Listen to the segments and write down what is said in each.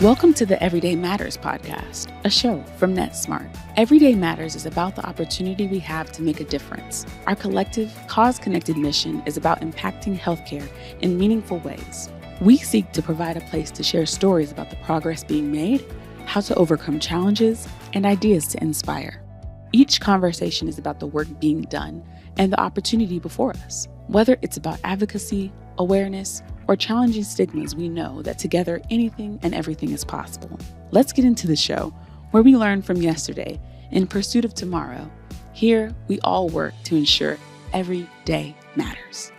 Welcome to the Everyday Matters Podcast, a show from Netsmart. Everyday Matters is about the opportunity we have to make a difference. Our collective, cause-connected mission is about impacting healthcare in meaningful ways. We seek to provide a place to share stories about the progress being made, how to overcome challenges, and ideas to inspire. Each conversation is about the work being done and the opportunity before us. Whether it's about advocacy, awareness, or challenging stigmas, we know that together anything and everything is possible. Let's get into the show where we learn from yesterday in pursuit of tomorrow. Here, we all work to ensure every day matters.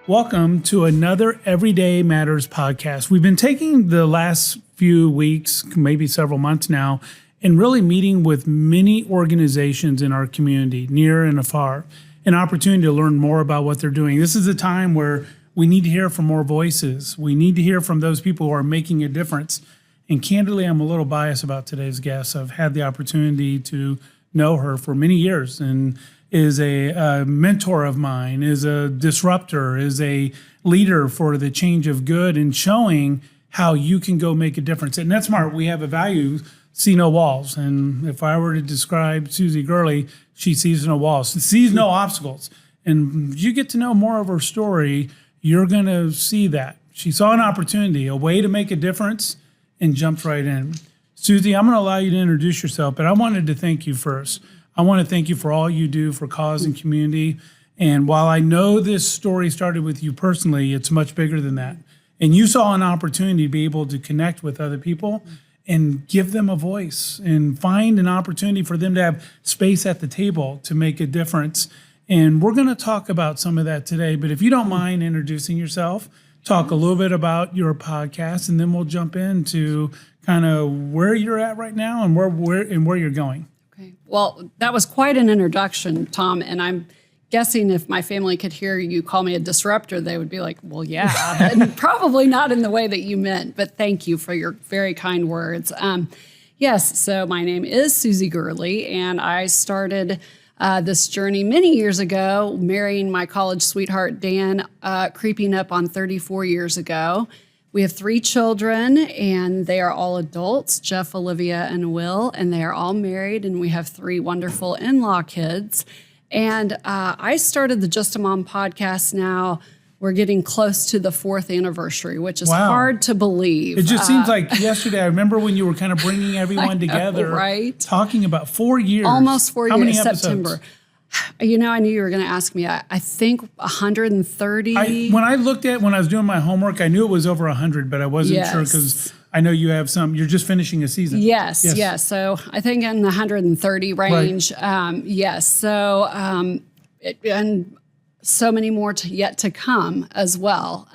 Welcome to another Everyday Matters podcast. We've been taking the last few weeks, maybe several months now, and really meeting with many organizations in our community, near and afar, an opportunity to learn more about what they're doing. This is a time where we need to hear from more voices. We need to hear from those people who are making a difference. And candidly, I'm a little biased about today's guest. I've had the opportunity to know her for many years and is a mentor of mine, is a disruptor, is a leader for the change of good and showing how you can go make a difference. At Netsmart, we have a value, see no walls. And if I were to describe Susie Gurley, she sees no walls, she sees no obstacles. And you get to know more of her story, you're going to see that. She saw an opportunity, a way to make a difference, and jumped right in. Susie, I'm going to allow you to introduce yourself, but I wanted to thank you first. I want to thank you for all you do for cause and community. And while I know this story started with you personally, it's much bigger than that. And you saw an opportunity to be able to connect with other people and give them a voice and find an opportunity for them to have space at the table to make a difference. And we're going to talk about some of that today. But if you don't mind introducing yourself, talk a little bit about your podcast, and then we'll jump into kind of where you're at right now and where you're going. Okay. Well, that was quite an introduction, Tom. And I'm guessing if my family could hear you call me a disruptor, they would be like, well, yeah, and probably not in the way that you meant. But thank you for your very kind words. Yes, so my name is Susie Gurley, and I started this journey many years ago, marrying my college sweetheart, Dan, creeping up on 34 years ago. We have 3 children, and they are all adults, Jeff, Olivia, and Will, and they are all married, and we have 3 wonderful in-law kids. And I started the Just a Mom podcast now. We're getting close to the 4th anniversary, which is hard to believe. It just seems like yesterday. I remember when you were kind of bringing everyone together, right? Talking about 4 years. Almost 4 years. How many September. You know, I knew you were going to ask me. I think 130. When I was doing my homework, I knew it was over 100, but I wasn't sure because I know you have some. You're just finishing a season. Yes. So I think in the 130 range. Right. Yes. So and so many more yet to come as well.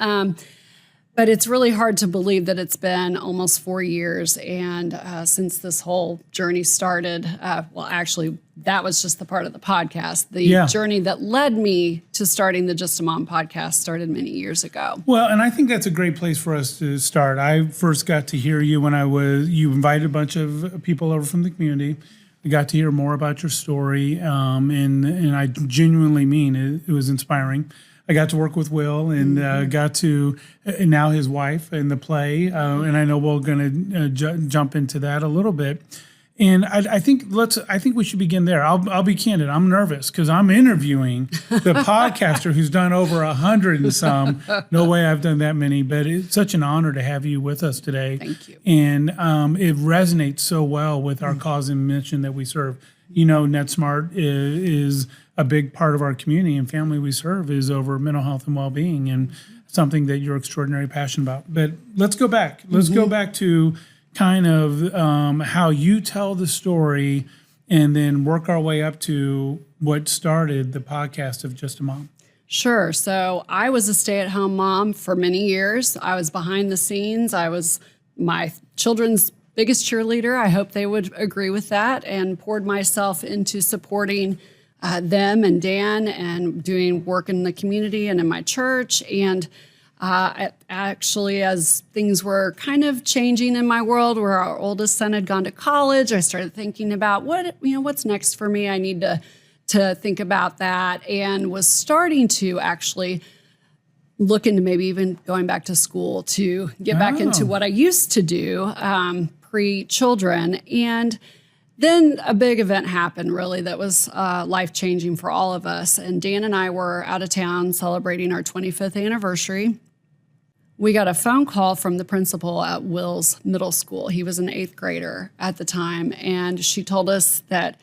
But it's really hard to believe that it's been almost 4 years. And since this whole journey started, well, actually, that was just the part of the podcast. The journey that led me to starting the Just a Mom podcast started many years ago. Well, and I think that's a great place for us to start. I first got to hear you when you invited a bunch of people over from the community. I got to hear more about your story, and I genuinely mean it was inspiring. I got to work with Will and got to now his wife in the play, and I know we're going to jump into that a little bit. And I think we should begin there. I'll be candid. I'm nervous because I'm interviewing the podcaster who's done over 100 and some. No way I've done that many, but it's such an honor to have you with us today. Thank you. And it resonates so well with our cause and mission that we serve. You know, Netsmart is a big part of our community and family we serve is over mental health and well-being, and something that you're extraordinarily passionate about. But let's go back. Let's go back to kind of how you tell the story and then work our way up to what started the podcast of Just a Mom. Sure. So I was a stay-at-home mom for many years. I was behind the scenes. I was my children's biggest cheerleader. I hope they would agree with that, and poured myself into supporting them and Dan and doing work in the community and in my church. And actually, as things were kind of changing in my world, where our oldest son had gone to college, I started thinking about what's next for me. I need to think about that, and was starting to actually looking to maybe even going back to school to get back into what I used to do pre-children. And then a big event happened, really, that was life-changing for all of us. And Dan and I were out of town celebrating our 25th anniversary. We got a phone call from the principal at Will's middle school. He was an 8th grader at the time. And she told us that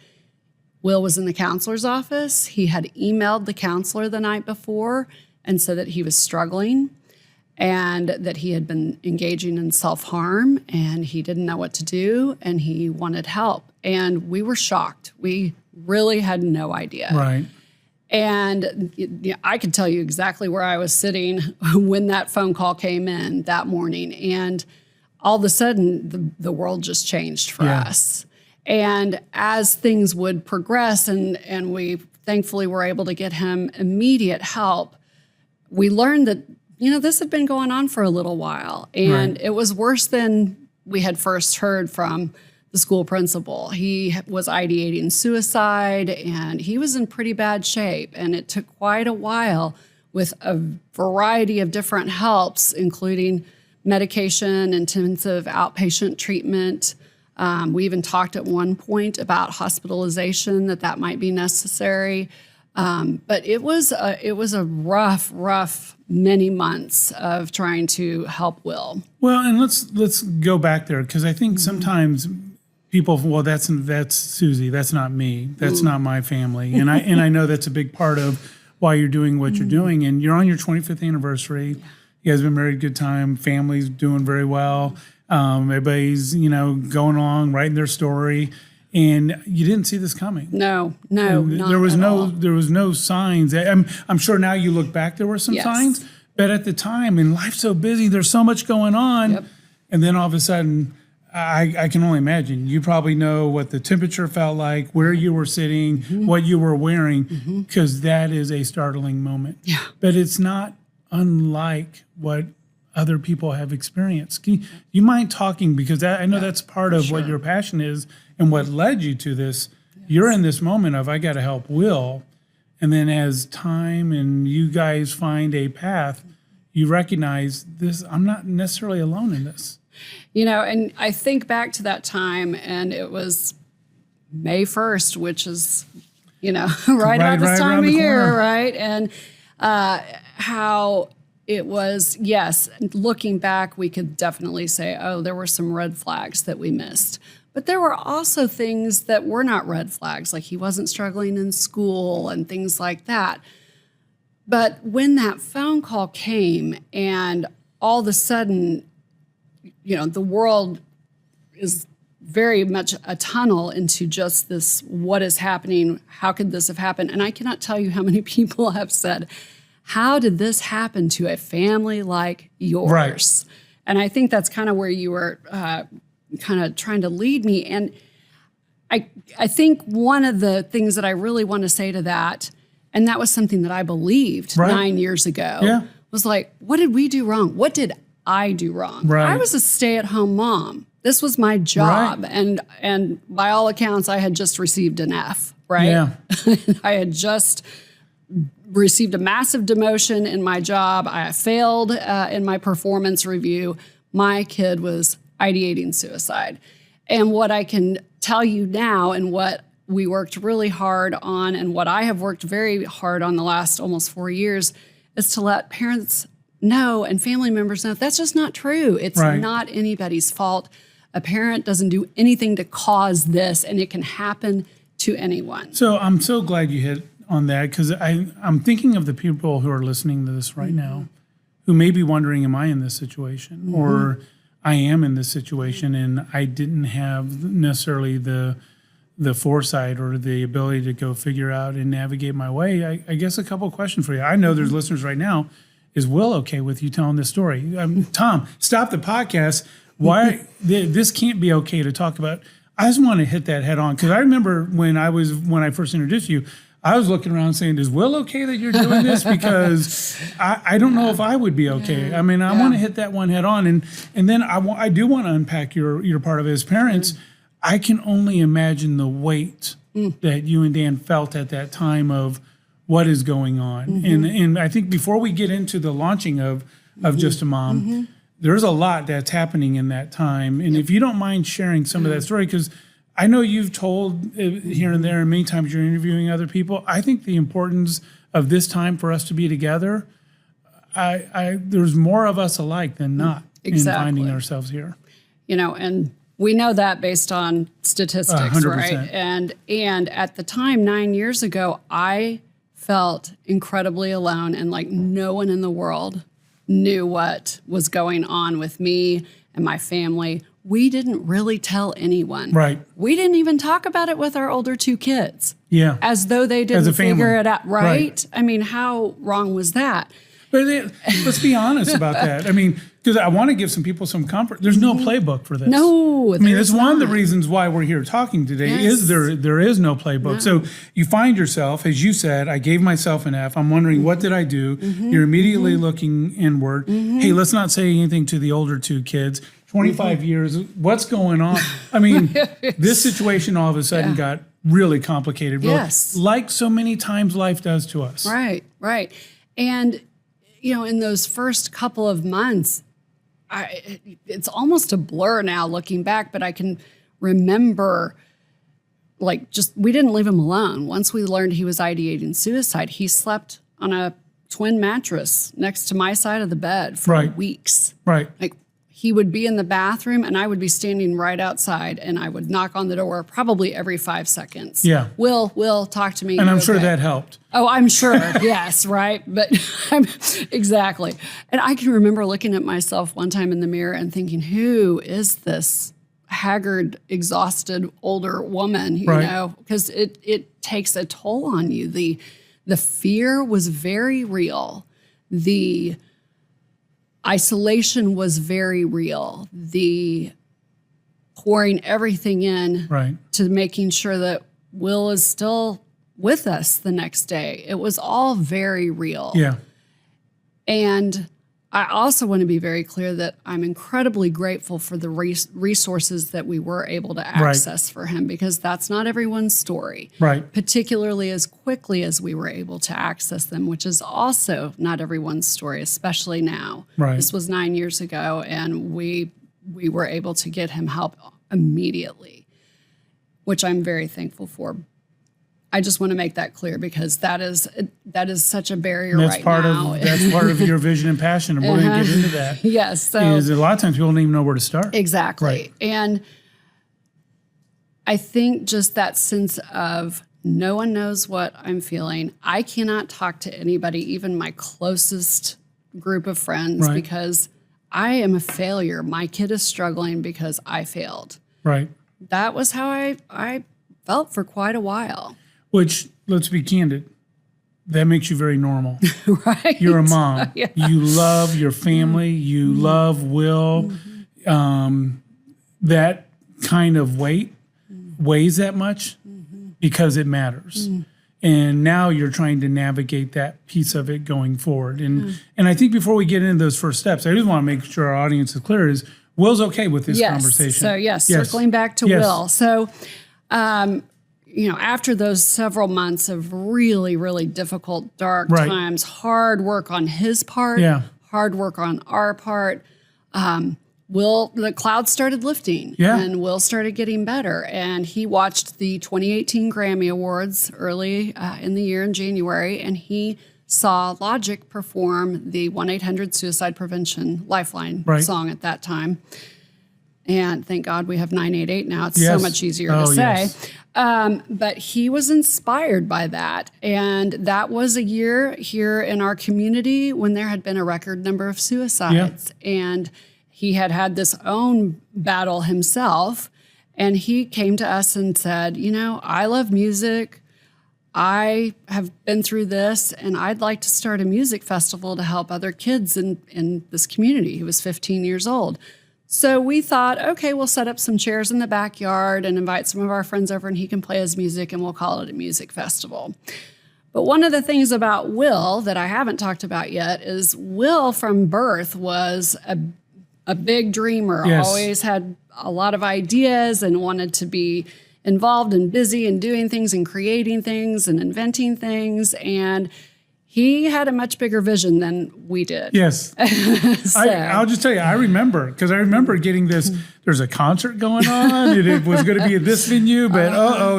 Will was in the counselor's office. He had emailed the counselor the night before and said that he was struggling and that he had been engaging in self-harm and he didn't know what to do and he wanted help. And we were shocked. We really had no idea. Right. And I could tell you exactly where I was sitting when that phone call came in that morning. And all of a sudden, the world just changed for us. And as things would progress and we thankfully were able to get him immediate help, we learned that, this had been going on for a little while. And it was worse than we had first heard from the school principal. He was ideating suicide and he was in pretty bad shape. And it took quite a while with a variety of different helps, including medication, intensive outpatient treatment. We even talked at one point about hospitalization, that might be necessary. But it was a rough many months of trying to help Will. Well, and let's go back there because I think sometimes people, well, that's Susie, that's not me, that's not my family, and I know that's a big part of why you're doing what you're doing, and you're on your 25th anniversary. Yeah. You guys have been married, good time, family's doing very well. Everybody's going along, writing their story. And you didn't see this coming. No, there was no signs. I'm sure now you look back, there were some signs, but at the time, and life's so busy, there's so much going on, and then all of a sudden, I can only imagine. You probably know what the temperature felt like, where you were sitting, what you were wearing, because that is a startling moment. Yeah, but it's not unlike what other people have experienced. You mind talking, because I know that's part of what your passion is and what led you to this. You're in this moment of, I got to help Will. And then as time and you guys find a path, you recognize this, I'm not necessarily alone in this. And I think back to that time, and it was May 1st, which is, right about this time of year, right? And how it was, yes, looking back, we could definitely say, oh, there were some red flags that we missed. But there were also things that were not red flags, like he wasn't struggling in school and things like that. But when that phone call came and all of a sudden, the world is very much a tunnel into just this, what is happening? How could this have happened? And I cannot tell you how many people have said, how did this happen to a family like yours? Right. And I think that's kind of where you were kind of trying to lead me. And I think one of the things that I really want to say to that, and that was something that I believed 9 years ago, was like, what did we do wrong? What did I do wrong? Right. I was a stay-at-home mom. This was my job. Right. And by all accounts, I had just received an F, right? Yeah. I had just received a massive demotion in my job. I failed in my performance review. My kid was ideating suicide. And what I can tell you now, and what we worked really hard on, and what I have worked very hard on the last almost 4 years, is to let parents know and family members know that's just not true. It's not anybody's fault. A parent doesn't do anything to cause this, and it can happen to anyone. So I'm so glad you hit on that, because I'm thinking of the people who are listening to this right now who may be wondering, am I in this situation? Or I am in this situation and I didn't have necessarily the foresight or the ability to go figure out and navigate my way. I guess a couple of questions for you. I know there's listeners right now. Is Will okay with you telling this story? Tom, stop the podcast. Why this can't be okay to talk about? I just want to hit that head on, because I remember when I first introduced you, I was looking around saying, is Will okay that you're doing this? Because I don't know if I would be okay. I mean, I want to hit that one head on. And then I do want to unpack your part of it as parents. I can only imagine the weight that you and Dan felt at that time of what is going on. And I think before we get into the launching of Just a Mom, there's a lot that's happening in that time. And if you don't mind sharing some of that story, because I know you've told here and there, and many times you're interviewing other people, I think the importance of this time for us to be together, there's more of us alike than not in finding ourselves here. And we know that based on statistics, 100%. right? And at the time, 9 years ago, I felt incredibly alone, and like no one in the world knew what was going on with me and my family. We didn't really tell anyone. Right. We didn't even talk about it with our older 2 kids. Yeah. As though they didn't figure it out. Right? I mean, how wrong was that? But let's be honest about that. I mean, because I want to give some people some comfort. There's no playbook for this. No, I mean, it's one of the reasons why we're here talking today is there is no playbook. No. So you find yourself, as you said, I gave myself an F. I'm wondering, what did I do? You're immediately looking inward. Hey, let's not say anything to the older 2 kids. 25 years, what's going on? I mean, this situation all of a sudden got really complicated. Yes. Like so many times life does to us. Right. And, in those first couple of months, it's almost a blur now looking back, but I can remember, we didn't leave him alone. Once we learned he was ideating suicide, he slept on a twin mattress next to my side of the bed for weeks. Right. He would be in the bathroom and I would be standing right outside, and I would knock on the door probably every 5 seconds. Yeah. Will, talk to me. And I'm sure that helped. Oh, I'm sure. Yes, right. But exactly. And I can remember looking at myself one time in the mirror and thinking, who is this haggard, exhausted older woman, you know? Because it takes a toll on you. The fear was very real. The isolation was very real. The pouring everything in to making sure that Will is still with us the next day. It was all very real. Yeah. And I also want to be very clear that I'm incredibly grateful for the resources that we were able to access for him, because that's not everyone's story. Right. Particularly as quickly as we were able to access them, which is also not everyone's story, especially now. Right. This was 9 years ago, and we were able to get him help immediately, which I'm very thankful for. I just want to make that clear, because that is such a barrier that's now. That's part of your vision and passion, and we're going to get into that. Yes. So is a lot of times people don't even know where to start. Exactly. Right. And I think just that sense of no one knows what I'm feeling. I cannot talk to anybody, even my closest group of friends, because I am a failure. My kid is struggling because I failed. Right. That was how I felt for quite a while. Which, let's be candid, that makes you very normal. Right. You're a mom. Yeah. You love your family. You love Will. That kind of weight weighs that much because it matters. And now you're trying to navigate that piece of it going forward. And I think before we get into those first steps, I just want to make sure our audience is clear, is Will's okay with this conversation. So circling back to Will. So, after those several months of really, really difficult, dark times, hard work on his part, hard work on our part, the clouds started lifting and Will started getting better. And he watched the 2018 Grammy Awards early in the year in January, and he saw Logic perform the 1-800-Suicide Prevention Lifeline song at that time. And thank God we have 988 now. It's so much easier to say. But he was inspired by that. And that was a year here in our community when there had been a record number of suicides. And he had this own battle himself. And he came to us and said, I love music. I have been through this, and I'd like to start a music festival to help other kids in this community. He was 15 years old. So we thought, okay, we'll set up some chairs in the backyard and invite some of our friends over, and he can play his music, and we'll call it a music festival. But one of the things about Will that I haven't talked about yet is Will from birth was a big dreamer, always had a lot of ideas and wanted to be involved and busy and doing things and creating things and inventing things. And he had a much bigger vision than we did. Yes. I'll just tell you, I remember getting this, there's a concert going on, and it was going to be at this venue, but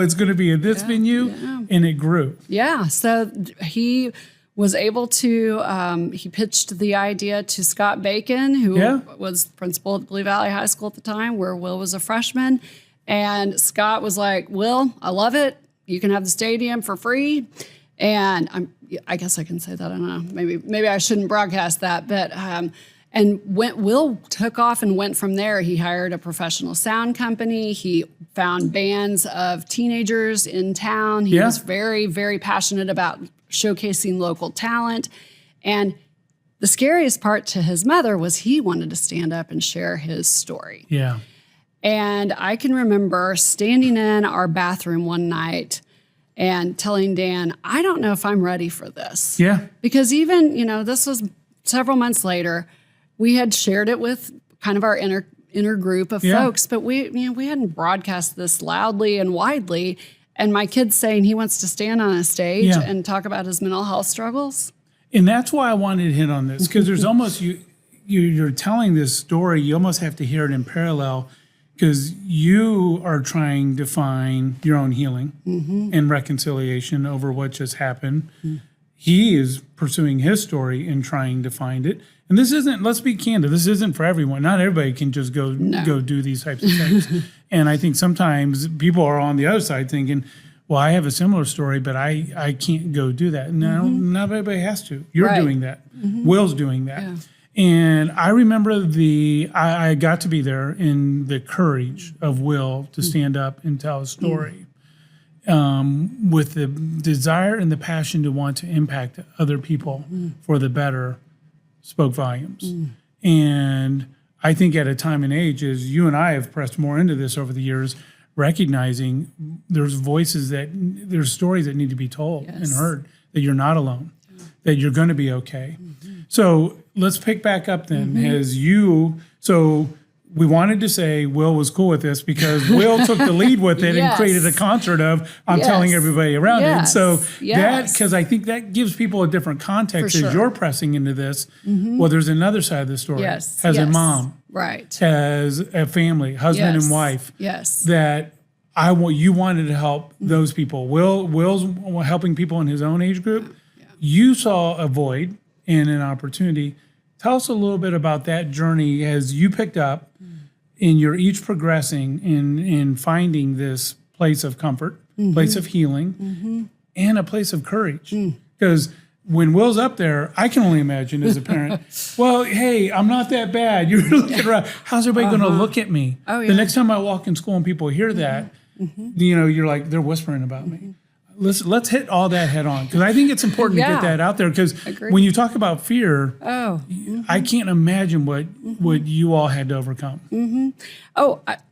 it's going to be at this venue, and it grew. Yeah. So he was able to, he pitched the idea to Scott Bacon, who was principal at Blue Valley High School at the time, where Will was a freshman. And Scott was like, Will, I love it. You can have the stadium for free. And I guess I can say that. I don't know. Maybe I shouldn't broadcast that. But Will took off and went from there. He hired a professional sound company. He found bands of teenagers in town. He was very, very passionate about showcasing local talent. And the scariest part to his mother was he wanted to stand up and share his story. Yeah. And I can remember standing in our bathroom one night and telling Dan, I don't know if I'm ready for this. Yeah. Because even, this was several months later, we had shared it with kind of our inner group of folks, but we hadn't broadcast this loudly and widely. And my kid's saying he wants to stand on a stage and talk about his mental health struggles. And that's why I wanted to hit on this, because there's almost, you're telling this story, you almost have to hear it in parallel, because you are trying to find your own healing and reconciliation over what just happened. He is pursuing his story and trying to find it. And this isn't, let's be candid, this isn't for everyone. Not everybody can just go do these types of things. And I think sometimes people are on the other side thinking, well, I have a similar story, but I can't go do that. No, not everybody has to. You're doing that. Will's doing that. Yeah. And I remember I got to be there in the courage of Will to stand up and tell a story with the desire and the passion to want to impact other people for the better spoke volumes. And I think at a time and age, as you and I have pressed more into this over the years, recognizing there's there's stories that need to be told and heard, that you're not alone, that you're going to be okay. So let's pick back up then so we wanted to say Will was cool with this because Will took the lead with it and created a concert of I'm telling everybody around it. And so that, because I think that gives people a different context as you're pressing into this. Well, there's another side of the story. As a mom. Right. As a family, husband and wife. That you wanted to help those people. Will's helping people in his own age group. You saw a void and an opportunity. Tell us a little bit about that journey as you picked up and you're each progressing in finding this place of comfort, place of healing, and a place of courage. Because when Will's up there, I can only imagine as a parent, well, hey, I'm not that bad. You're looking around. How's everybody going to look at me? The next time I walk in school and people hear that, you're like, they're whispering about me. Let's hit all that head on, because I think it's important to get that out there, because when you talk about fear, I can't imagine what you all had to overcome.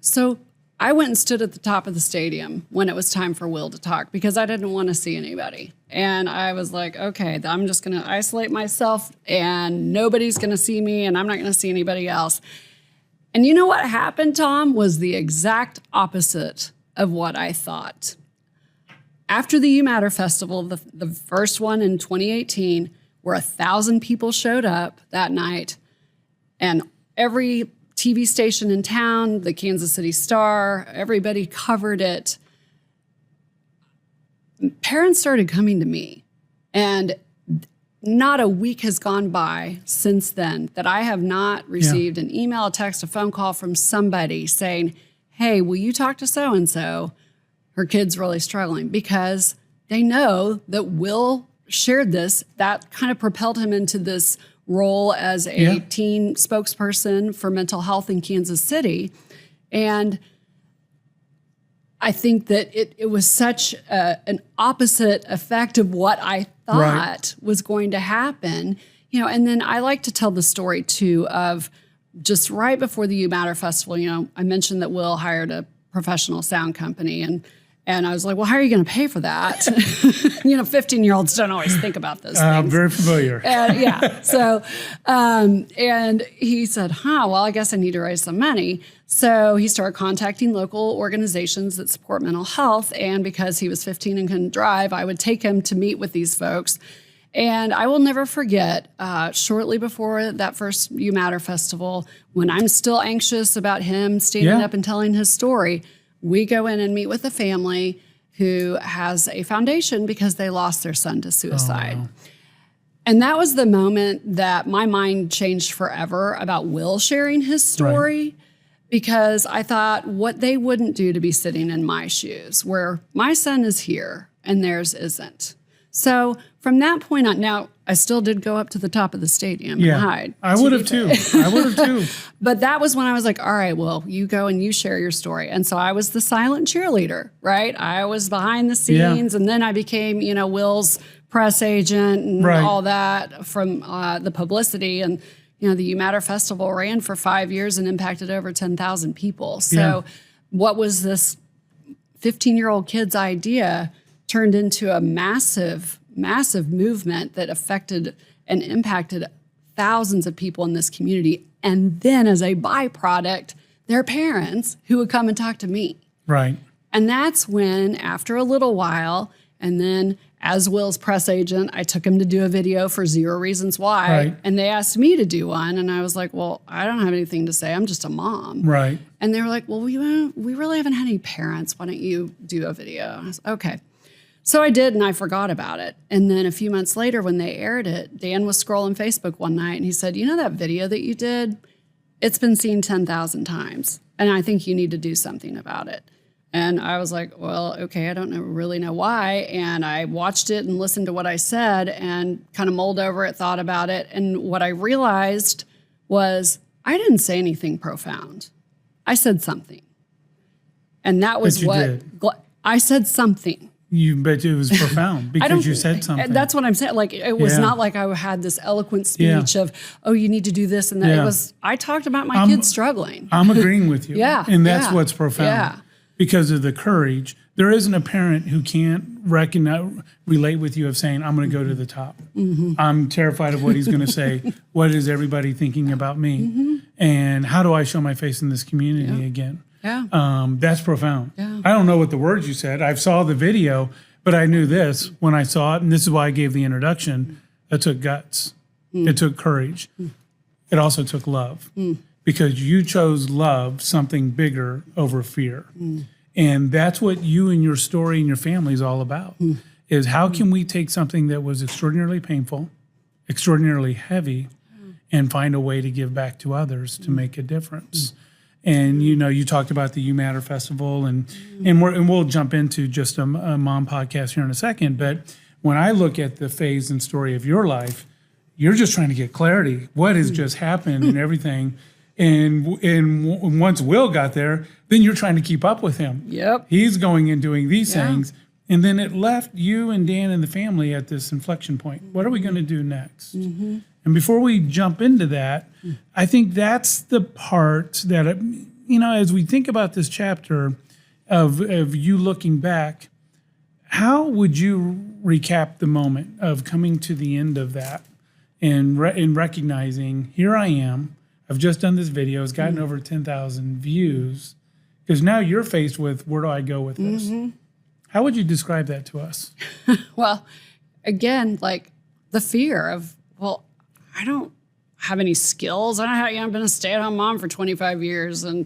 So I went and stood at the top of the stadium when it was time for Will to talk, because I didn't want to see anybody. And I was like, okay, I'm just going to isolate myself and nobody's going to see me and I'm not going to see anybody else. And you know what happened, Tom, was the exact opposite of what I thought. After the You Matter Festival, the first one in 2018, where 1,000 people showed up that night, and every TV station in town, the Kansas City Star, everybody covered it. Parents started coming to me, and not a week has gone by since then that I have not received an email, a text, a phone call from somebody saying, hey, will you talk to so-and-so? Her kid's really struggling, because they know that Will shared this. That kind of propelled him into this role as a teen spokesperson for mental health in Kansas City. And I think that it was such an opposite effect of what I thought was going to happen. And then I like to tell the story too of just right before the You Matter Festival, I mentioned that Will hired a professional sound company, and I was like, well, how are you going to pay for that? 15-year-olds don't always think about those things. I'm very familiar. And he said, well, I guess I need to raise some money. So he started contacting local organizations that support mental health. And because he was 15 and couldn't drive, I would take him to meet with these folks. And I will never forget, shortly before that first You Matter festival, when I'm still anxious about him standing up and telling his story, we go in and meet with a family who has a foundation because they lost their son to suicide. Oh, wow. And that was the moment that my mind changed forever about Will sharing his story, because I thought what they wouldn't do to be sitting in my shoes, where my son is here and theirs isn't. So from that point on, now I still did go up to the top of the stadium and hide. I would have too. But that was when I was like, all right, well, you go and you share your story. And so I was the silent cheerleader, right? I was behind the scenes, and then I became, Will's press agent and all that from the publicity. And, the You Matter Festival ran for 5 years and impacted over 10,000 people. So what was this 15-year-old kid's idea turned into a massive movement that affected and impacted thousands of people in this community. And then as a byproduct, their parents who would come and talk to me. Right. And that's when, after a little while, and then as Will's press agent, I took him to do a video for Zero Reasons Why. Right. And they asked me to do one. And I was like, well, I don't have anything to say. I'm just a mom. Right. And they were like, well, we really haven't had any parents. Why don't you do a video? I was okay. So I did, and I forgot about it. And then a few months later, when they aired it, Dan was scrolling Facebook one night, and he said, that video that you did, it's been seen 10,000 times, and I think you need to do something about it. And I was like, well, okay, I don't really know why. And I watched it and listened to what I said and kind of mulled over it, thought about it. And what I realized was I didn't say anything profound. I said something. And that was I said something. You bet it was profound because you said something. That's what I'm saying. Like, it was not like I had this eloquent speech of, you need to do this and that. It was, I talked about my kids struggling. I'm agreeing with you. And that's what's profound. Yeah. Because of the courage. There isn't a parent who can't relate with you of saying, I'm going to go to the top. Mm-hmm. I'm terrified of what he's going to say. What is everybody thinking about me? Mm-hmm. And how do I show my face in this community again? Yeah. That's profound. Yeah. I don't know what the words you said. I saw the video, but I knew this when I saw it, and this is why I gave the introduction. It took guts. It took courage. It also took love, because you chose love, something bigger, over fear. And that's what you and your story and your family is all about, is how can we take something that was extraordinarily painful, extraordinarily heavy, and find a way to give back to others to make a difference. And, you talked about the You Matter Festival, and we'll jump into just a mom podcast here in a second. But when I look at the phase and story of your life, you're just trying to get clarity. What has just happened and everything. And once Will got there, then you're trying to keep up with him. Yep. He's going and doing these things. And then it left you and Dan and the family at this inflection point. What are we going to do next? Mm-hmm. And before we jump into that, I think that's the part that, as we think about this chapter of you looking back, how would you recap the moment of coming to the end of that and recognizing, here I am, I've just done this video, it's gotten over 10,000 views, because now you're faced with, where do I go with this? How would you describe that to us? Well, again, like the fear of, I don't have any skills. I've been a stay-at-home mom for 25 years, and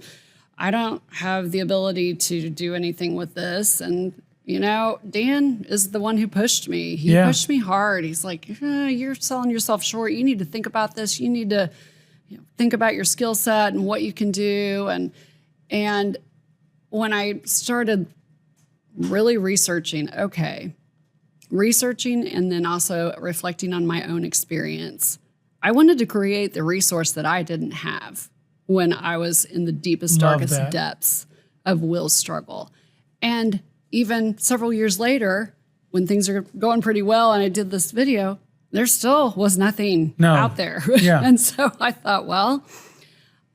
I don't have the ability to do anything with this. And, Dan is the one who pushed me. He pushed me hard. He's like, you're selling yourself short. You need to think about this. You need to think about your skill set and what you can do. And when I started really researching and then also reflecting on my own experience, I wanted to create the resource that I didn't have when I was in the deepest, darkest depths of Will's struggle. And even several years later, when things are going pretty well and I did this video, there still was nothing out there. Yeah. And so I thought, well,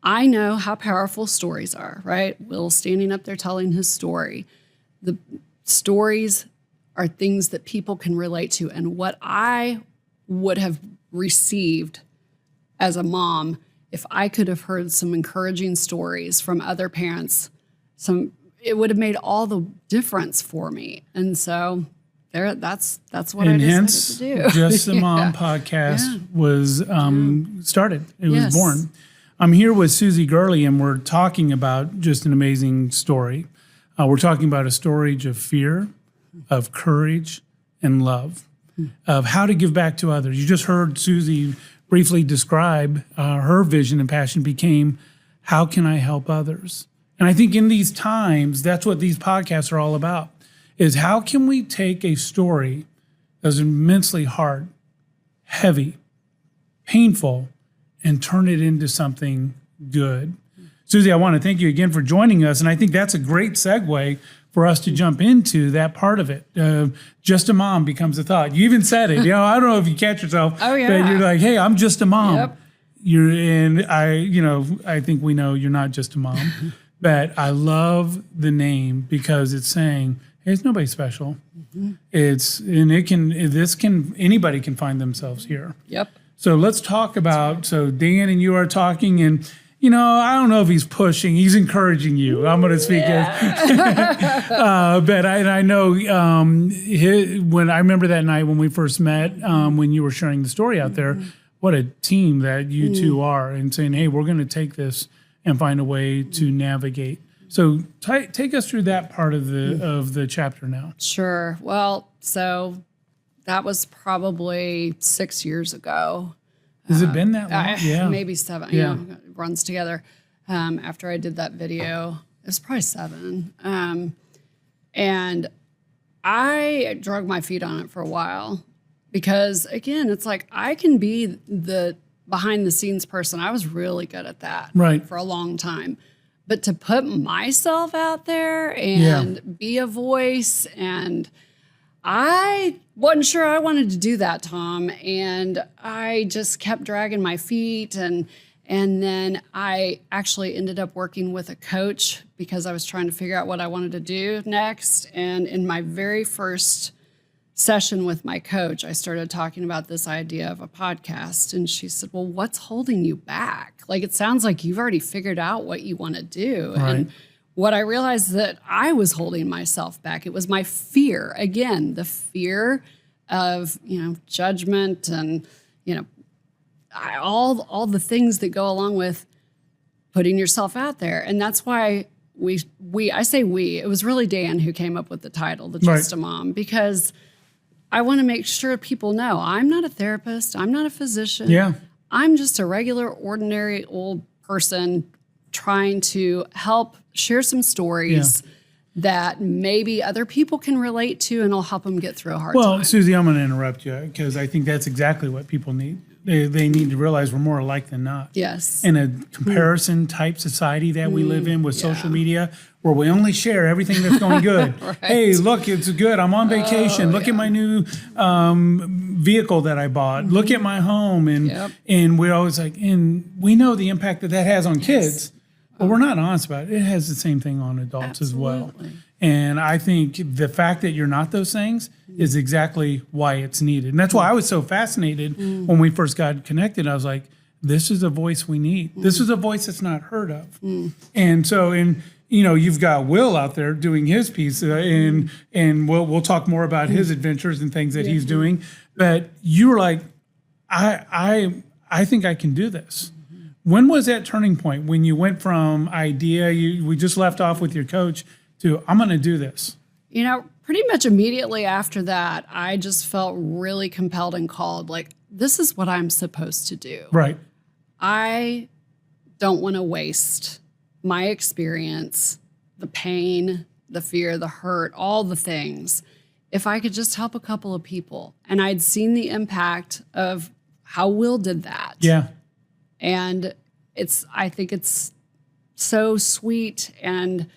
I know how powerful stories are, right? Will standing up there telling his story. The stories are things that people can relate to. And what I would have received as a mom, if I could have heard some encouraging stories from other parents, it would have made all the difference for me. And so that's what I decided to do. Just the Mom podcast was started. It was born. I'm here with Susie Gurley, and we're talking about just an amazing story. We're talking about a story of fear, of courage, and love, of how to give back to others. You just heard Susie briefly describe her vision and passion became, how can I help others? And I think in these times, that's what these podcasts are all about, is how can we take a story that's immensely hard, heavy, painful, and turn it into something good. Susie, I want to thank you again for joining us. And I think that's a great segue for us to jump into that part of it. Just a mom becomes a thought. You even said it. I don't know if you catch yourself. Oh, yeah. But you're like, hey, I'm just a mom. Yep. I think we know you're not just a mom. But I love the name because it's saying, hey, it's nobody special. Anybody can find themselves here. Yep. So let's talk about, so Dan and you are talking, and I don't know if he's pushing, he's encouraging you. I'm going to speak but I know when I remember that night when we first met, when you were sharing the story out there, what a team that you two are, and saying, hey, we're going to take this and find a way to navigate. So take us through that part of the chapter now. Sure. Well, so that was probably 6 years ago. Has it been that long? Yeah. Maybe 7. Yeah. It runs together. After I did that video, it was probably 7. And I drug my feet on it for a while because, again, it's like I can be the behind the scenes person. I was really good at that for a long time. But to put myself out there and be a voice, and I wasn't sure I wanted to do that, Tom. And I just kept dragging my feet. And then I actually ended up working with a coach because I was trying to figure out what I wanted to do next. And in my very first session with my coach, I started talking about this idea of a podcast. And she said, well, what's holding you back? Like, it sounds like you've already figured out what you want to do. Right. And what I realized that I was holding myself back, it was my fear. Again, the fear of, judgment and, all the things that go along with putting yourself out there. And that's why I say we, it was really Dan who came up with the title, the Just a Mom, because I want to make sure people know I'm not a therapist. I'm not a physician. Yeah. I'm just a regular, ordinary old person trying to help share some stories that maybe other people can relate to, and it'll help them get through a hard time. Well, Susie, I'm going to interrupt you because I think that's exactly what people need. They need to realize we're more alike than not. Yes. In a comparison type society that we live in with social media, where we only share everything that's going good. Hey, look, it's good. I'm on vacation. Look at my new vehicle that I bought. Look at my home. And we're always like, and we know the impact that has on kids, but we're not honest about it. It has the same thing on adults as well. And I think the fact that you're not those things is exactly why it's needed. And that's why I was so fascinated when we first got connected. I was like, this is a voice we need. This is a voice that's not heard of. And so, you've got Will out there doing his piece, and we'll talk more about his adventures and things that he's doing. But you were like, I think I can do this. When was that turning point when you went from idea, we just left off with your coach, to I'm going to do this? Pretty much immediately after that, I just felt really compelled and called, like, this is what I'm supposed to do. Right. I don't want to waste my experience, the pain, the fear, the hurt, all the things, if I could just help a couple of people. And I'd seen the impact of how Will did that. Yeah. And I think it's so sweet and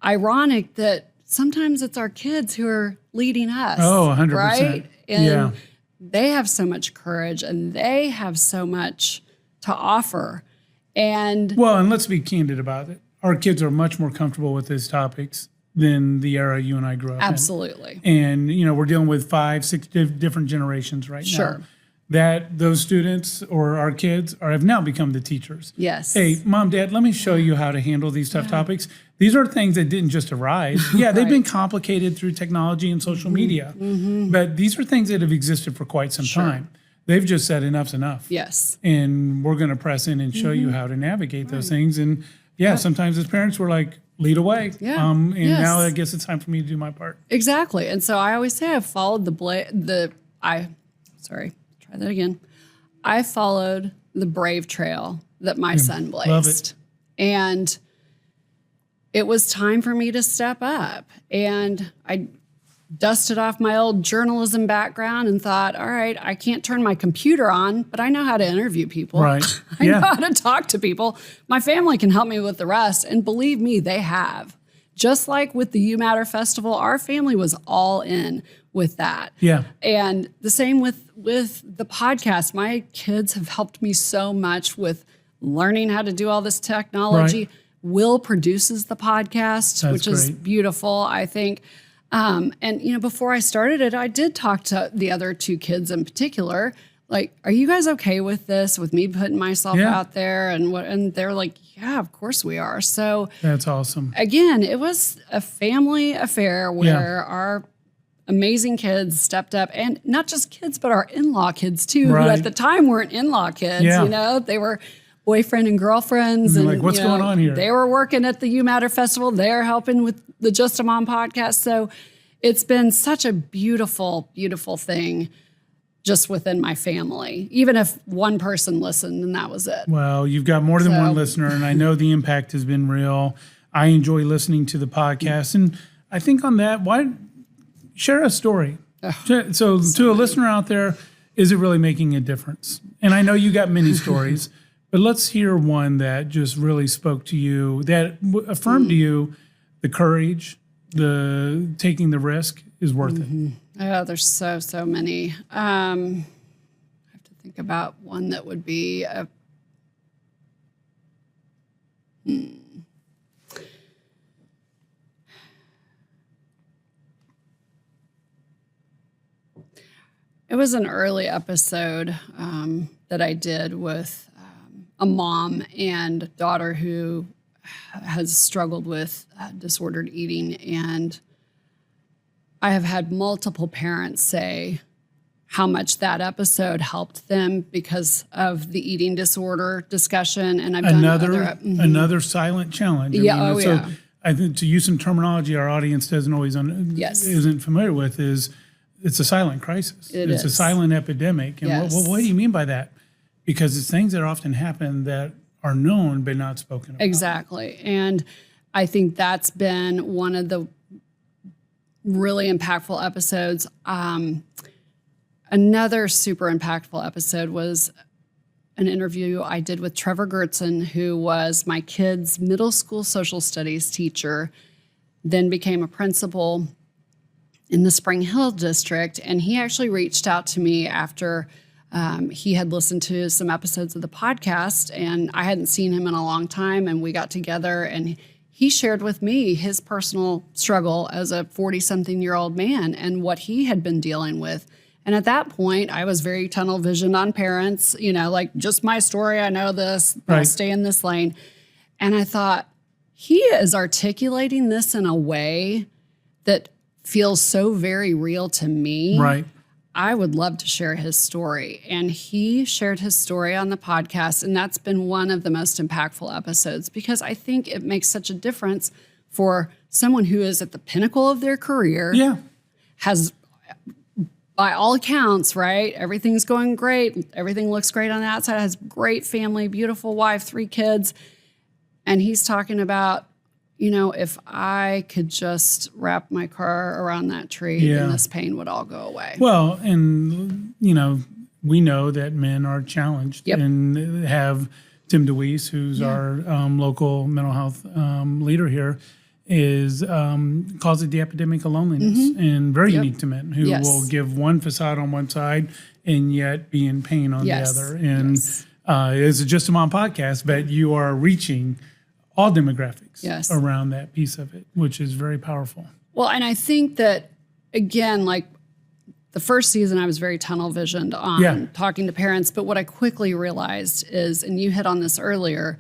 ironic that sometimes it's our kids who are leading us. Oh, 100%. Right? And they have so much courage and they have so much to offer. And let's be candid about it. Our kids are much more comfortable with these topics than the era you and I grew up Absolutely. in. And, we're dealing with 5, 6 different generations right Sure. now. That those students or our kids have now become the teachers. Yes. Hey, Mom, Dad, let me show you how to handle these tough topics. These are things that didn't just arise. Yeah, they've been complicated through technology and social media. But these are things that have existed for quite some time. They've just said enough's enough. Yes. And we're going to press in and show you how to navigate those things. And sometimes as parents, we're like, lead away. Yeah. And now I guess it's time for me to do my part. Exactly. And so I always say I've followed I followed the brave trail that my son blazed. Love it. And it was time for me to step up. And I dusted off my old journalism background and thought, all right, I can't turn my computer on, but I know how to interview people. Right. I know how to talk to people. My family can help me with the rest. And believe me, they have. Just like with the You Matter Festival, our family was all in with that. Yeah. And the same with the podcast. My kids have helped me so much with learning how to do all this technology. Right. Will produces the podcast, which is great. beautiful, I think. And, before I started it, I did talk to the other 2 kids in particular. Like, are you guys okay with this, with me putting myself out there? And they're like, yeah, of course we are. So that's awesome. Again, it was a family affair where our amazing kids stepped up, and not just kids, but our in-law kids too, who at the time weren't in-law kids. They were boyfriend and girlfriends. And like, what's going on here? They were working at the You Matter Festival. They're helping with the Just a Mom podcast. So it's been such a beautiful, beautiful thing just within my family. Even if one person listened and that was it. Well, you've got more than one listener, and I know the impact has been real. I enjoy listening to the podcast. And I think on that, share a story. So to a listener out there, is it really making a difference? And I know you got many stories, but let's hear one that just really spoke to you, that affirmed to you the courage, the taking the risk is worth it. Oh, there's so many. I have to think about one that would be It was an early episode that I did with a mom and daughter who has struggled with disordered eating. And I have had multiple parents say how much that episode helped them because of the eating disorder discussion. And I've done another silent challenge. I think to use some terminology our audience doesn't always isn't familiar with is it's a silent crisis. It's a silent epidemic. And what do you mean by that? Because it's things that often happen that are known but not spoken about. Exactly. And I think that's been one of the really impactful episodes. Another super impactful episode was an interview I did with Trevor Gertzen, who was my kids' middle school social studies teacher, then became a principal in the Spring Hill district. And he actually reached out to me after he had listened to some episodes of the podcast, and I hadn't seen him in a long time. And we got together, and he shared with me his personal struggle as a 40-something-year-old man and what he had been dealing with. And at that point, I was very tunnel visioned on parents, like just my story. I know this, I'll stay in this lane. And I thought, he is articulating this in a way that feels so very real to me. Right. I would love to share his story. And he shared his story on the podcast. And that's been one of the most impactful episodes because I think it makes such a difference for someone who is at the pinnacle of their career. Yeah. Has, by all accounts, right? Everything's going great. Everything looks great on the outside. Has great family, beautiful wife, 3 kids. And he's talking about, if I could just wrap my car around that tree, then this pain would all go away. Well, and, we know that men are challenged and have Tim DeWeese, who's our local mental health leader here, calls it the epidemic of loneliness and very unique to men who will give one facade on one side and yet be in pain on the other. And it's a Just a Mom podcast, but you are reaching all demographics Yes. around that piece of it, which is very powerful. Well, and I think that, again, like the first season, I was very tunnel visioned on talking to parents. But what I quickly realized is, and you hit on this earlier,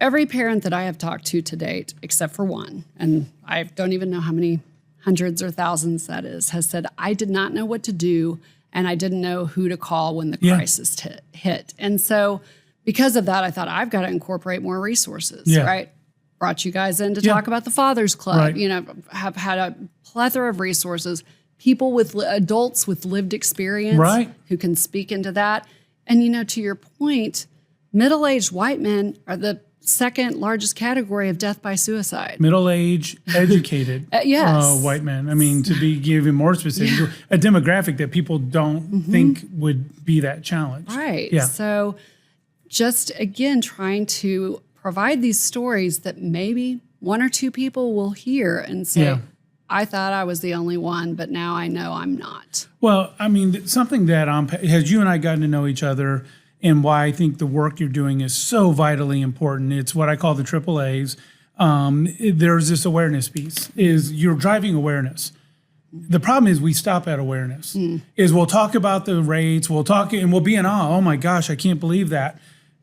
every parent that I have talked to date, except for one, and I don't even know how many hundreds or thousands that is, has said, I did not know what to do, and I didn't know who to call when the crisis hit. And so because of that, I thought, I've got to incorporate more resources, right? Brought you guys in to talk about the Father's Club, you know, have had a plethora of resources, people with adults with lived experience who can speak into that. And, you know, to your point, middle-aged white men are the second largest category of death by suicide. Middle-aged, educated white men. I mean, to be even more specific, a demographic that people don't think would be that challenge. Right. Yeah. So just, again, trying to provide these stories that maybe one or two people will hear and say, I thought I was the only one, but now I know I'm not. Well, I mean, something that has you and I gotten to know each other, and why I think the work you're doing is so vitally important. It's what I call the AAAs. There's this awareness piece, is you're driving awareness. The problem is we stop at awareness, is we'll talk about the rates, we'll talk, and we'll be in awe. Oh my gosh, I can't believe that.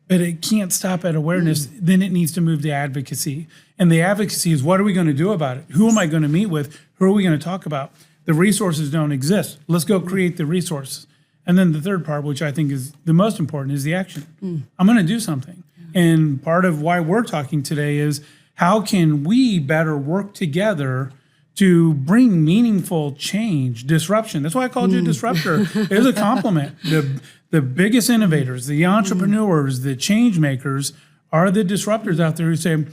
But it can't stop at awareness. Then it needs to move to advocacy. And the advocacy is, what are we going to do about it? Who am I going to meet with? Who are we going to talk about? The resources don't exist. Let's go create the resources. And then the third part, which I think is the most important, is the action. I'm going to do something. And part of why we're talking today is, how can we better work together to bring meaningful change, disruption? That's why I called you a disruptor. It's a compliment. The biggest innovators, the entrepreneurs, the change makers are the disruptors out there who say,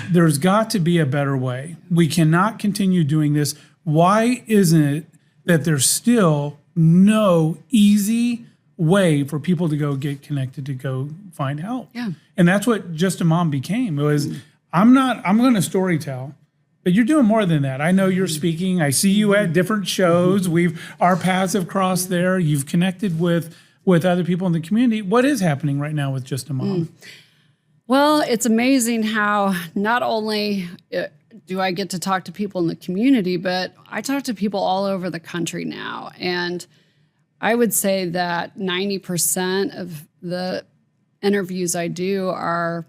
there's got to be a better way. We cannot continue doing this. Why isn't it that there's still no easy way for people to go get connected, to go find help? And that's what Just a Mom became. It was, I'm going to storytell, but you're doing more than that. I know you're speaking. I see you at different shows. Our paths have crossed there. You've connected with other people in the community. What is happening right now with Just a Mom? Well, it's amazing how not only do I get to talk to people in the community, but I talk to people all over the country now. And I would say that 90% of the interviews I do are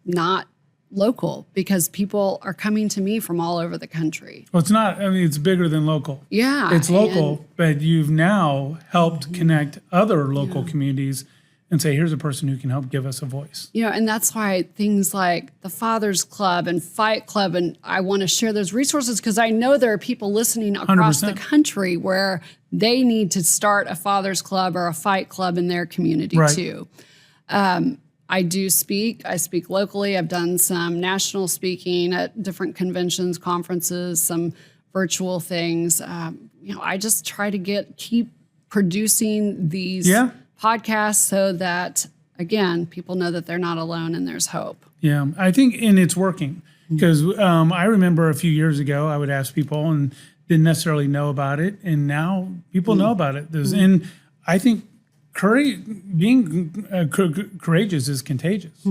not local, because people are coming to me from all over the country. Well, it's not, I mean, it's bigger than local. Yeah. It's local, but you've now helped connect other local communities and say, here's a person who can help give us a voice. You know, and that's why things like the Father's Club and Fight Club, and I want to share those resources, because I know there are people listening across 100%. The country where they need to start a Father's Club or a Fight Club in their community too. I do speak. I speak locally. I've done some national speaking at different conventions, conferences, some virtual things. You know, I just try to keep producing these podcasts so that, again, people know that they're not alone and there's hope. Yeah, I think, and it's working, because I remember a few years ago, I would ask people and didn't necessarily know about it, and now people know about it. And I think being courageous is contagious,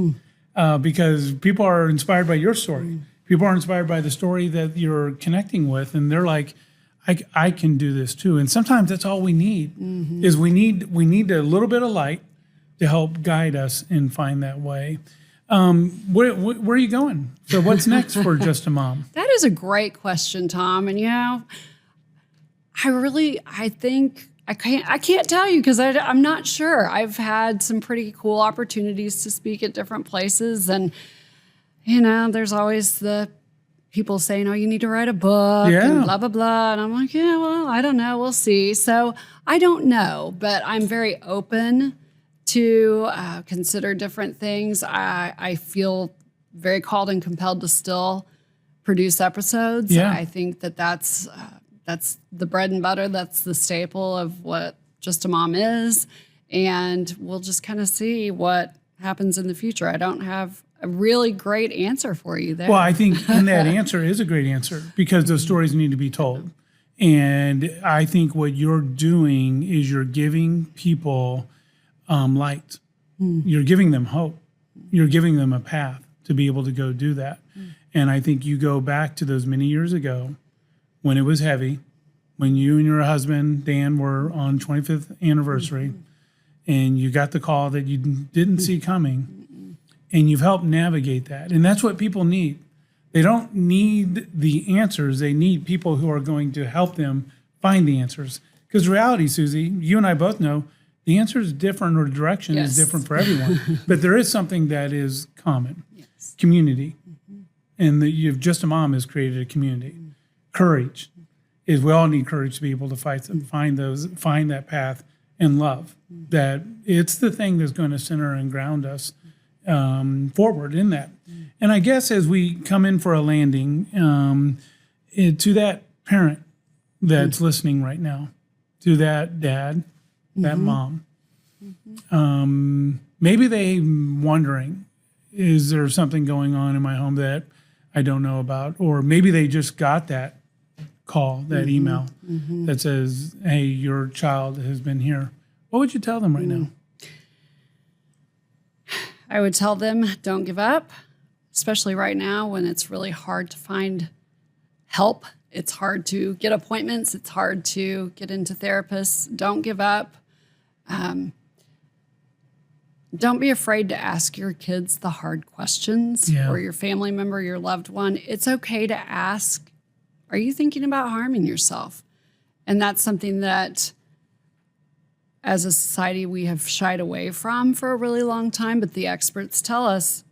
because people are inspired by your story. People are inspired by the story that you're connecting with, and they're like, I can do this too. And sometimes that's all we need, is we need a little bit of light to help guide us and find that way. Where are you going? So what's next for Just a Mom? That is a great question, Tom. And, you know, I think I can't tell you, because I'm not sure. I've had some pretty cool opportunities to speak at different places. And, you know, there's always the people saying, oh, you need to write a book and blah, blah, blah. And I'm like, yeah, well, I don't know. We'll see. So I don't know, but I'm very open to consider different things. I feel very called and compelled to still produce episodes. I think that's the bread and butter. That's the staple of what Just a Mom is. And we'll just kind of see what happens in the future. I don't have a really great answer for you there. Well, I think in that answer is a great answer, because those stories need to be told. And I think what you're doing is you're giving people light. You're giving them hope. You're giving them a path. to be able to go do that. And I think you go back to those many years ago when it was heavy, when you and your husband, Dan, were on 25th anniversary, and you got the call that you didn't see coming, and you've helped navigate that. And that's what people need. They don't need the answers. They need people who are going to help them find the answers. Because reality, Susie, you and I both know the answer is different, or the direction is different for everyone. But there is something that is common. Community. And you've Just a Mom has created a community. Courage is we all need courage to be able to find that path, and love. That it's the thing that's going to center and ground us forward in that. And I guess as we come in for a landing, to that parent that's listening right now, to that dad, that mom, maybe they wondering, is there something going on in my home that I don't know about? Or maybe they just got that call, that email that says, hey, your child has been here. What would you tell them right now? I would tell them, don't give up, especially right now when it's really hard to find help. It's hard to get appointments. It's hard to get into therapists. Don't give up. Don't be afraid to ask your kids the hard questions, or your family member, your loved one. It's okay to ask, are you thinking about harming yourself? And that's something that as a society we have shied away from for a really long time, but the experts tell us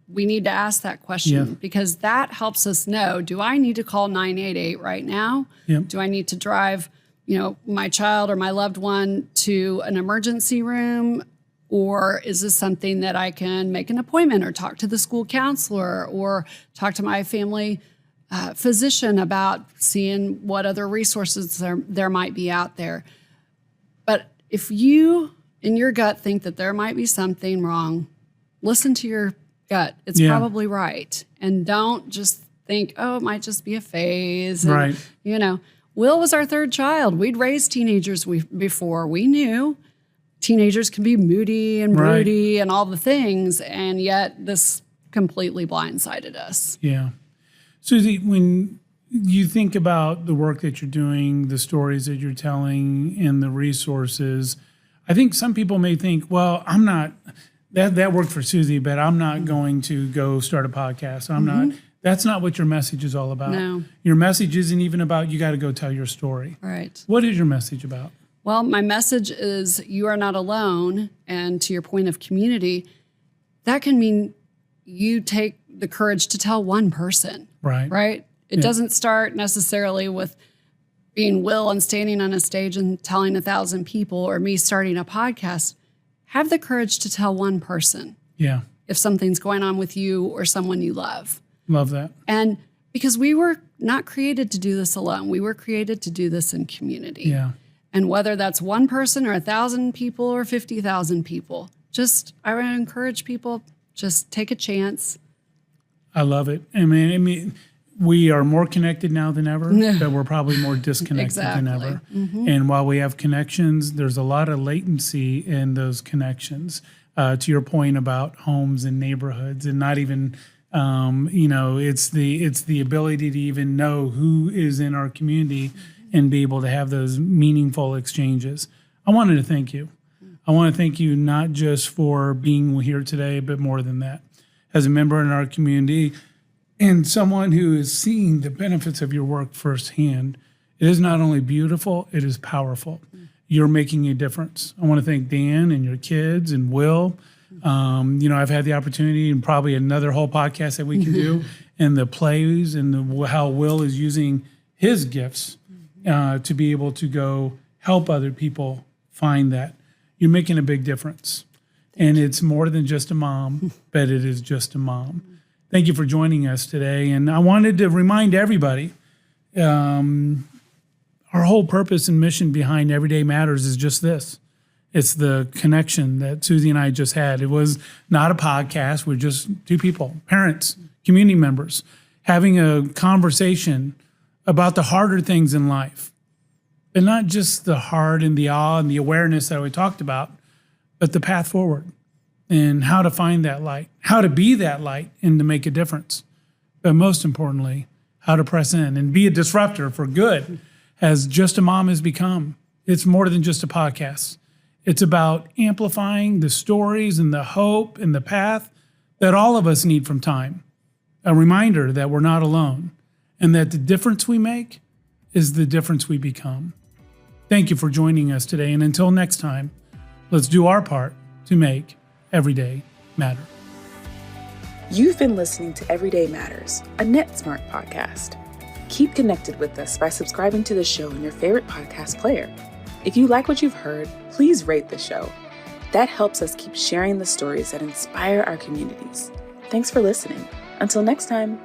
we need to ask that question because that helps us know, do I need to call 988 right now? Do I need to drive, my child or my loved one to an emergency room? Or is this something that I can make an appointment or talk to the school counselor or talk to my family physician about seeing what other resources there might be out there? But if you, in your gut, think that there might be something wrong, listen to your gut. It's probably right. And don't just think, oh, it might just be a phase. And, Will was our third child. We'd raised teenagers before. We knew teenagers can be moody and broody and all the things, and yet this completely blindsided us. Yeah. Susie, when you think about the work that you're doing, the stories that you're telling, and the resources, I think some people may think, well, I'm not, that worked for Susie, but I'm not going to go start a podcast. I'm not. That's not what your message is all about. No. Your message isn't even about you got to go tell your story. Right. What is your message about? Well, my message is you are not alone. And to your point of community, that can mean you take the courage to tell one person. Right? It doesn't start necessarily with being Will and standing on a stage and telling 1,000 people, or me starting a podcast. Have the courage to tell one person. Yeah. If something's going on with you or someone you love. Love that. And because we were not created to do this alone. We were created to do this in community. Yeah. And whether that's one person or 1,000 people or 50,000 people, I would encourage people, just take a chance. I love it. I mean, we are more connected now than ever, but we're probably more disconnected than ever. And while we have connections, there's a lot of latency in those connections. To your point about homes and neighborhoods, and not even, it's the ability to even know who is in our community and be able to have those meaningful exchanges. I wanted to thank you. I want to thank you not just for being here today, but more than that. As a member in our community and someone who is seeing the benefits of your work firsthand, it is not only beautiful, it is powerful. You're making a difference. I want to thank Dan and your kids and Will. I've had the opportunity, and probably another whole podcast that we can do, and the plays and how Will is using his gifts to be able to go help other people find that. You're making a big difference. And it's more than just a mom, but it is just a mom. Thank you for joining us today. And I wanted to remind everybody, our whole purpose and mission behind Everyday Matters is just this. It's the connection that Susie and I just had. It was not a podcast. We're just two people, parents, community members, having a conversation about the harder things in life. And not just the hard and the awe and the awareness that we talked about, but the path forward. and how to find that light, how to be that light and to make a difference. But most importantly, how to press in and be a disruptor for good, as Just a Mom has become. It's more than just a podcast. It's about amplifying the stories and the hope and the path that all of us need from time. A reminder that we're not alone and that the difference we make is the difference we become. Thank you for joining us today. And until next time, let's do our part to make every day matter. You've been listening to Everyday Matters, a Netsmart podcast. Keep connected with us by subscribing to the show in your favorite podcast player. If you like what you've heard, please rate the show. That helps us keep sharing the stories that inspire our communities. Thanks for listening. Until next time.